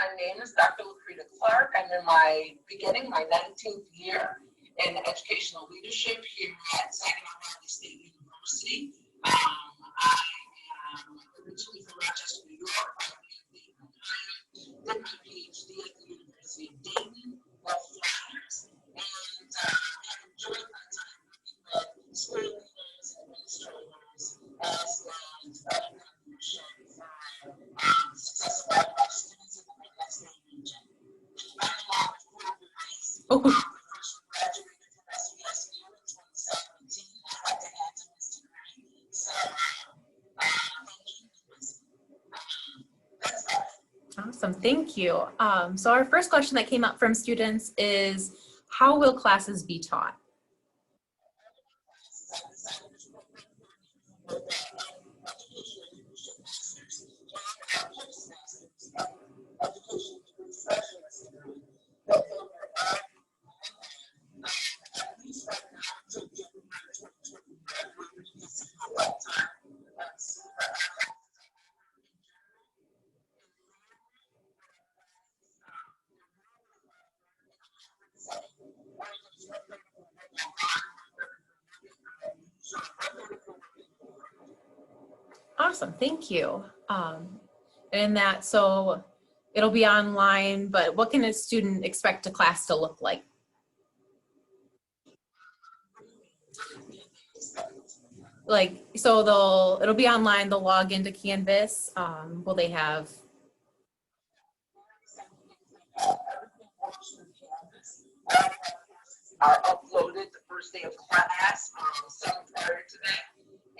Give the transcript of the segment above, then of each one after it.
My name is Dr. LaCreta Clark. I'm in my 19th year in educational leadership here at Saginaw State University. I am originally from Rochester, New York. I did my PhD at the University of Dayton, Flyers, and I enjoyed my time working with school leaders, administrators, as well as leadership for success of our students in the Midwest region. I'm along with four boys. The first one graduated from SVSU in 2017. I had to add to his degree. So, that's that. Awesome, thank you. So our first question that came up from students is, how will classes be taught? Awesome, thank you. And that, so it'll be online, but what can a student expect a class to look like? Like, so it'll be online, they'll log into Canvas. Will they have? Are uploaded the first day of class, some prior to that,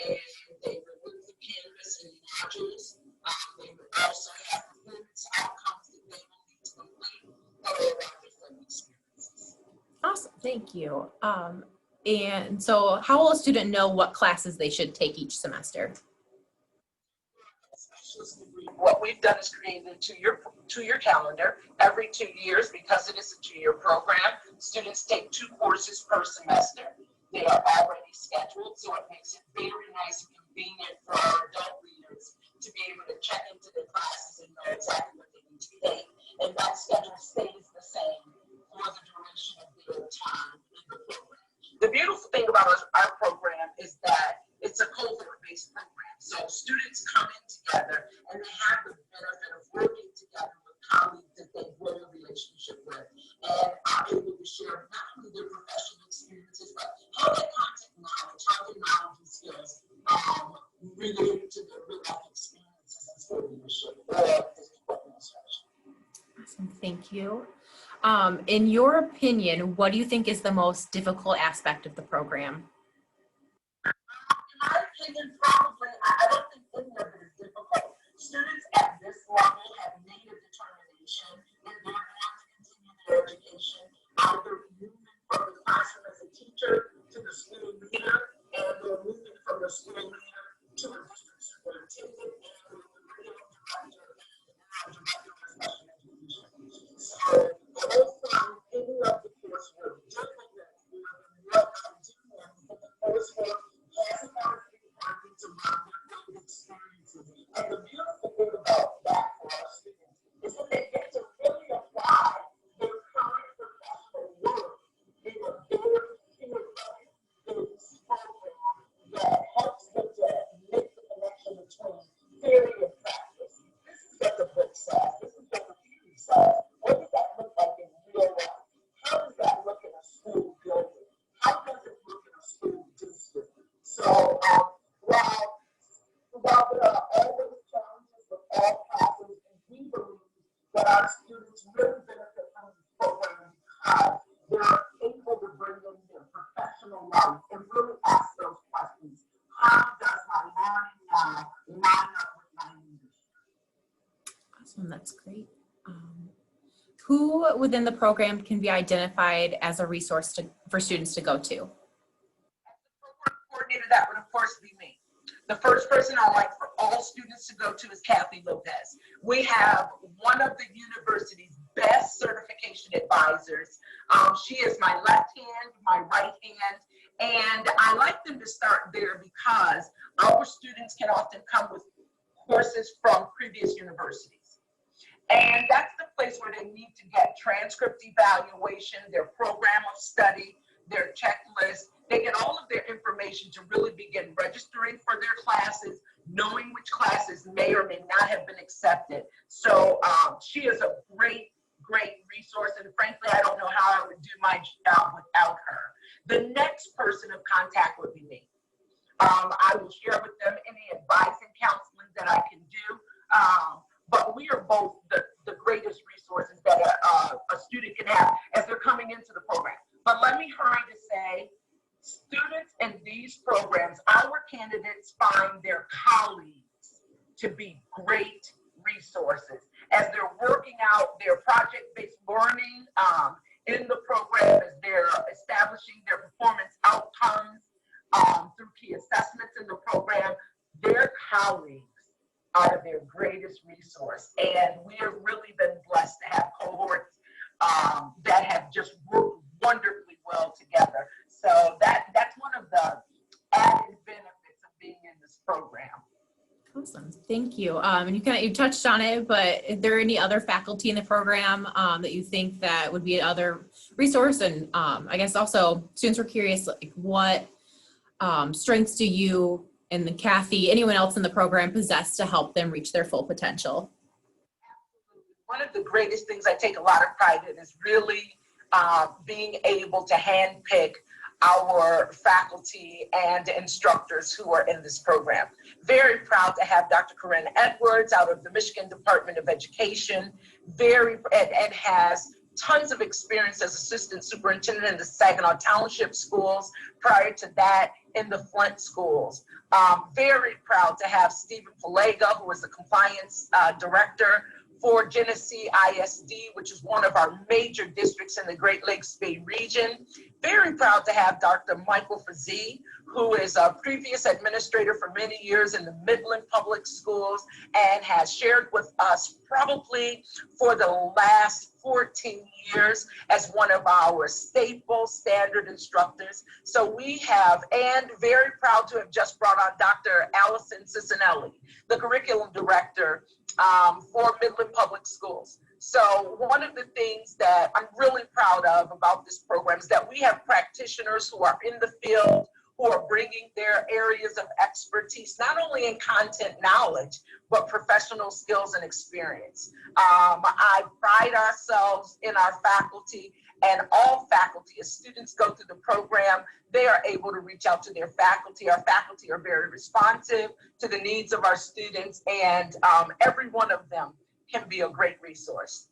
and they remove the Canvas and modules. They would also have performance outcomes that they will need to complete all around different experiences. Awesome, thank you. And so how will a student know what classes they should take each semester? What we've done is created a two-year calendar. Every 2 years, because it is a 2-year program, students take 2 courses per semester. They are already scheduled, so it makes it very nice and convenient for our adult leaders to be able to check into their classes and know exactly what they need to take. And that schedule stays the same for the duration of their time in the program. The beautiful thing about our program is that it's a cohort-based program. So students come in together and they have the benefit of working together with colleagues that they grow a relationship with, and are able to share not only their professional experiences, but how their content knowledge, how their knowledge and skills relate to their real life experiences and school leadership or administration. Awesome, thank you. In your opinion, what do you think is the most difficult aspect of the program? In my opinion, probably, I don't think any of it is difficult. Students at this level have made a determination that they're going to continue their education, either moving from the classroom as a teacher to the school leader, and they're moving from the school leader to a district superintendent and the curriculum director and director of special education. So, also, any of the coursework, different than what I'm doing, but the coursework has about to learn their experiences. And the beautiful thing about that for our students is that they get to really apply their current professional work in a very field-based program that helps them to make the connection between theory and practice. This is what the book says. This is what the theory says. What does that look like in real life? How does that look in a school building? How does it look in a school district? So, while there are always challenges with all classes, and we believe that our students really benefit from this program because they're able to bring in their professional life and really ask those questions. How does my learning now line up with my leadership? Awesome, that's great. Who within the program can be identified as a resource for students to go to? As the program coordinator, that would of course be me. The first person I like for all students to go to is Kathy Lopez. We have one of the university's best certification advisors. She is my left hand, my right hand, and I like them to start there because our students can often come with courses from previous universities. And that's the they need to get transcript evaluation, their program of study, their checklist. They get all of their information to really begin registering for their classes, knowing which classes may or may not have been accepted. So she is a great resource, and frankly, I don't know how I would do my job without her. The next person of contact would be me. I will share with them any advice and counseling that I can do, but we are both the greatest resources that a student can have as they're coming into the program. But let me hurry to say, students in these programs, our candidates find their colleagues to be great resources as they're working out their project-based learning in the program, as they're establishing their performance outcomes through key assessments in the program. Their colleagues are their greatest resource, and we have really been blessed to have cohorts that have just worked wonderfully well together. So that's one of the added benefits of being in this program. Awesome, thank you. And you touched on it, but is there any other faculty in the program that you think that would be another resource? And I guess also students were curious, like what strengths do you and Kathy, anyone else in the program possess to help them reach their full potential? One of the greatest things I take a lot of pride in is really being able to handpick our faculty and instructors who are in this program. Very proud to have Dr. Corinne Edwards out of the Michigan Department of Education, and has tons of experience as assistant superintendent in the Saginaw Township schools, prior to that in the Flint schools. Very proud to have Stephen Palega, who is the compliance director for Genesee ISD, which is one of our major districts in the Great Lakes Bay region. Very proud to have Dr. Michael Frazee, who is a previous administrator for many years in the Midland Public Schools and has shared with us probably for the last 14 years as one of our staple standard instructors. So we have, and very proud to have just brought on Dr. Allison Cicinelli, the curriculum director for Midland Public Schools. So one of the things that I'm really proud of about this program is that we have practitioners who are in the field, who are bringing their areas of expertise, not only in content knowledge, but professional skills and experience. I pride ourselves in our faculty, and all faculty, as students go through the program, they are able to reach out to their faculty. Our faculty are very responsive to the needs of our students, and every one of them can be a great resource.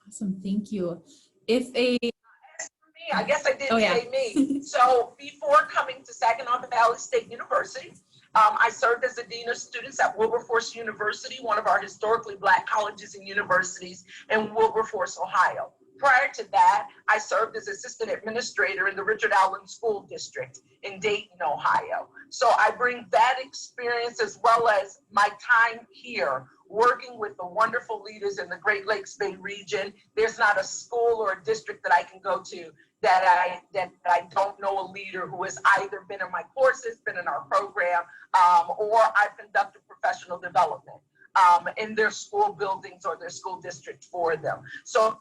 Awesome, thank you. I guess I didn't say me. So before coming to Saginaw Valley State University, I served as the Dean of Students at Wilberforce University, one of our historically Black colleges and universities in Wilberforce, Ohio. Prior to that, I served as assistant administrator in the Richard Allen School District in Dayton, Ohio. So I bring that experience as well as my time here working with the wonderful leaders in the Great Lakes Bay region. There's not a school or a district that I can go to that I don't know a leader who has either been in my courses, been in our program, or I've conducted professional development in their school buildings or their school district for them. So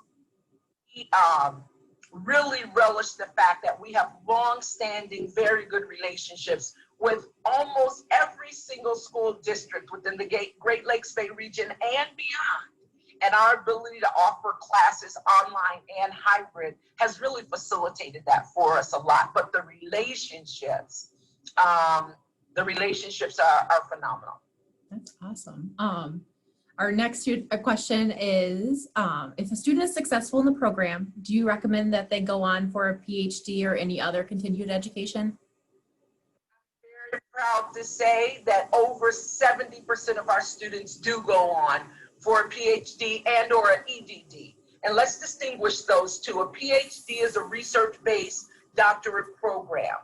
really relish the fact that we have long-standing, very good relationships with almost every single school district within the Great Lakes Bay region and beyond. And our ability to offer classes online and hybrid has really facilitated that for us a lot. But the relationships are phenomenal. That's awesome. Our next question is, if a student is successful in the program, do you recommend that they go on for a PhD or any other continued education? I'm very proud to say that over 70% of our students do go on for a PhD and or an EDD. And let's distinguish those two. A PhD is a research-based doctorate program.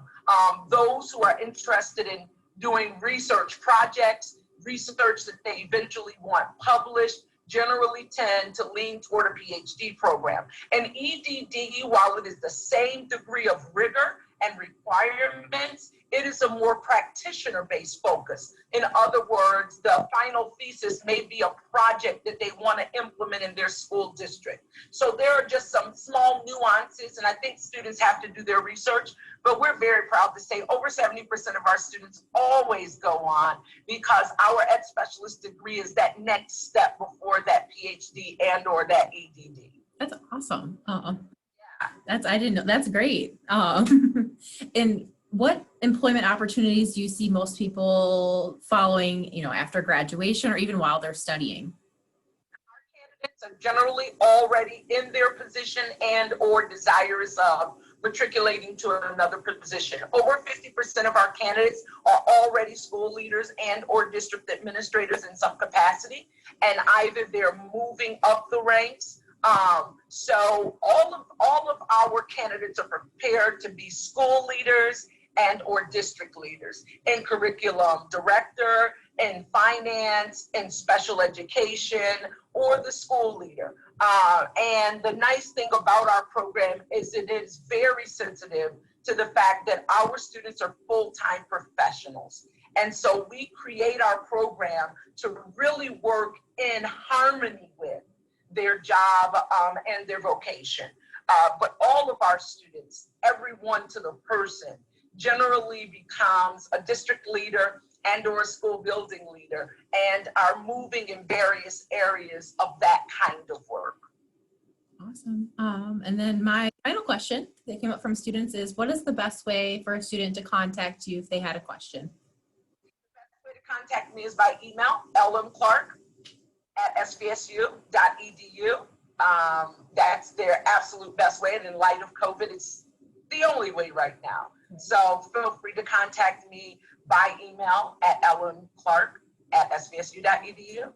Those who are interested in doing research projects, research that they eventually want published, generally tend to lean toward a PhD program. An EDD, while it is the same degree of rigor and requirements, it is a more practitioner-based focus. In other words, the final thesis may be a project that they want to implement in their school district. So there are just some small nuances, and I think students have to do their research, but we're very proud to say over 70% of our students always go on, because our ed specialist degree is that next step before that PhD and or that EDD. That's awesome. I didn't know. That's great. And what employment opportunities do you see most people following, after graduation or even while they're studying? Candidates are generally already in their position and or desirous of matriculating to another position. Over 50% of our candidates are already school leaders and or district administrators in some capacity, and either they're moving up the ranks. So all of our candidates are prepared to be school leaders and or district leaders in curriculum director, in finance, in special education, or the school leader. And the nice thing about our program is it is very sensitive to the fact that our students are full-time professionals. And so we create our program to really work in harmony with their job and their vocation. But all of our students, everyone to the person, generally becomes a district leader and or a school building leader, and are moving in various areas of that kind of work. Awesome. And then my final question that came up from students is, what is the best way for a student to contact you if they had a question? The best way to contact me is by email, lmclark@svsu.edu. That's their absolute best way, and in light of COVID, it's the only way right now. So feel free to contact me by email at lmclark@svsu.edu.